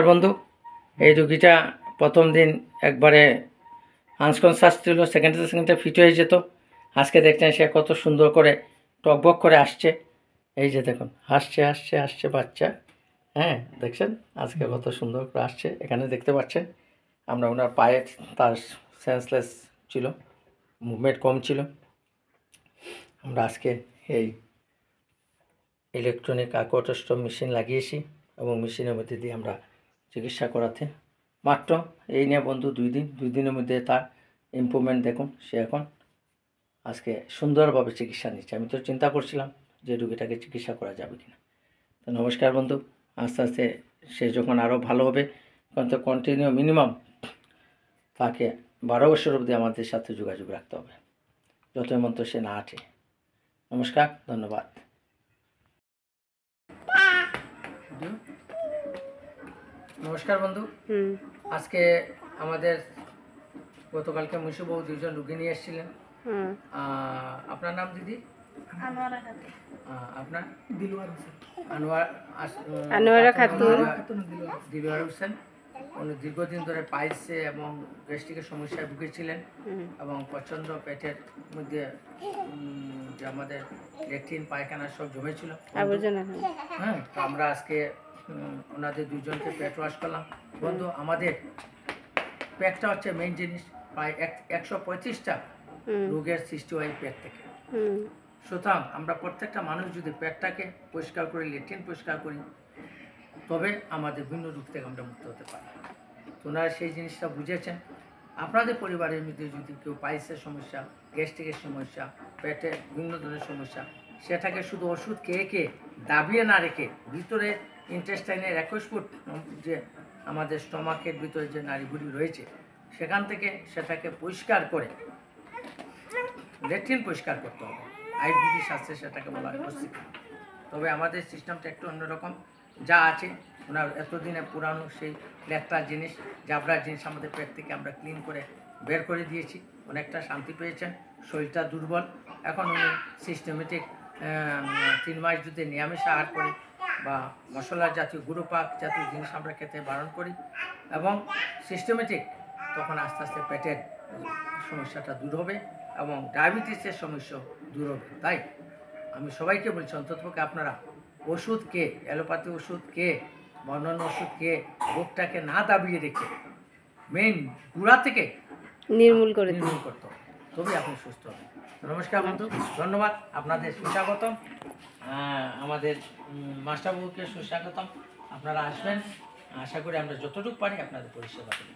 বন্ধু, এই রুগীটা প্রথম দিন একবারে আনকনসাস ছিল, সেকেন্ডে ফিট হয়ে যেত। আজকে দেখছেন সে কত সুন্দর করে টকবক করে আসছে। এই যে দেখুন, হাসছে হাসছে হাসছে বাচ্চা। হ্যাঁ, দেখছেন আজকে কত সুন্দর করে আসছে। এখানে দেখতে পাচ্ছেন আমরা ওনার পায়ে, তার সেন্সলেস ছিল, মুভমেন্ট কম ছিল। আমরা আজকে এই ইলেকট্রনিক অ্যাকুয়াটোস্টোম মেশিন লাগিয়েছি এবং মেশিনের মধ্যে দিয়ে আমরা চিকিৎসা করাতে মাত্র এই নিয়ে বন্ধু 2 দিনের মধ্যে তার ইমপ্রুভমেন্ট দেখুন। সে এখন আজকে সুন্দরভাবে চিকিৎসা নিচ্ছে। আমি তো চিন্তা করছিলাম যে রুগীটাকে চিকিৎসা করা যাবে কিনা। তো নমস্কার বন্ধু, আস্তে আস্তে সে যখন আরও ভালো হবে, তখন তো কন্টিনিউ মিনিমাম তাকে 12 বছর অবধি আমাদের সাথে যোগাযোগ রাখতে হবে, যতই মন্ত্র সে না আটে। নমস্কার, ধন্যবাদ। নমস্কার বন্ধু, আজকে আমাদের গতকালকে মুন্সিবাবু 2জন রুগী নিয়ে এসেছিলেন। আপনার নাম দিদি? আপনার? আনোয়ারা খাতুন। দিলওয়ার হোসেন। উনি দীর্ঘদিন ধরে পাইলসে এবং গ্যাস্ট্রিকের সমস্যায় ভুগেছিলেন এবং প্রচণ্ড পেটের মধ্যে যে আমাদের ল্যাট্রিন পায়খানা সব জমেছিল। হ্যাঁ, তো আমরা আজকে ওনাদের 2জনকে পেট ওয়াশ করলাম। বন্ধু, আমাদের পেটটা হচ্ছে মেইন জিনিস। প্রায় 135টা রোগের সৃষ্টি হয় পেট থেকে। সুতরাং আমরা প্রত্যেকটা মানুষ যদি পেটটাকে পরিষ্কার করি, ল্যাট্রিন পরিষ্কার করি, তবে আমাদের ভিন্ন রোগ থেকে আমরা মুক্ত হতে পারি। ওনারা সেই জিনিসটা বুঝেছেন। আপনাদের পরিবারের মধ্যে যদি কেউ পাইলসের সমস্যা, গ্যাস্ট্রিকের সমস্যা, পেটে বিভিন্ন ধরনের সমস্যা, সেটাকে শুধু ওষুধ খেয়ে দাবিয়ে না রেখে ভিতরে ইন্টেস্টাইনের 21 ফুট যে আমাদের স্টমাকের ভিতরে যে নাড়িভুড়ি রয়েছে, সেখান থেকে সেটাকে পরিষ্কার করে ল্যাট্রিন পরিষ্কার করতে হবে। আয়ুর্বেদিক শাস্ত্রে সেটাকে বলা হয় বস্তিকা। তবে আমাদের সিস্টেমটা একটু অন্যরকম। যা আছে ওনার এতদিনে পুরানো সেই ল্যাট্রার জিনিস, জাবরার জিনিস আমাদের পেট থেকে আমরা ক্লিন করে বের করে দিয়েছি। অনেকটা শান্তি পেয়েছেন, শরীরটা দুর্বল। এখন উনি সিস্টেমেটিক 3 মাস যদি নিরামিষ আহার করি বা মশলা জাতীয় গুঁড়োপাক জাতীয় জিনিস আমরা খেতে বারণ করি এবং সিস্টেমেটিক, তখন আস্তে আস্তে পেটের সমস্যাটা দূর হবে এবং ডায়াবেটিসের সমস্যা দূর হবে। তাই আমি সবাইকে বলছি, অন্ততপক্ষে আপনারা ওষুধ খেয়ে, অ্যালোপ্যাথি ওষুধ খেয়ে, অন্যান্য ওষুধ খেয়ে রোগটাকে না দাবিয়ে রেখে মেইন গুঁড়া থেকে নির্মূল করতে হবে, তবেই আপনি সুস্থ হবেন। নমস্কার বন্ধু, ধন্যবাদ। আপনাদের সুস্বাগতম, আমাদের মাস্টারবাবুকে সুস্বাগতম। আপনারা আসবেন, আশা করি আমরা যতটুকু পারি আপনাদের পরিষেবা করি।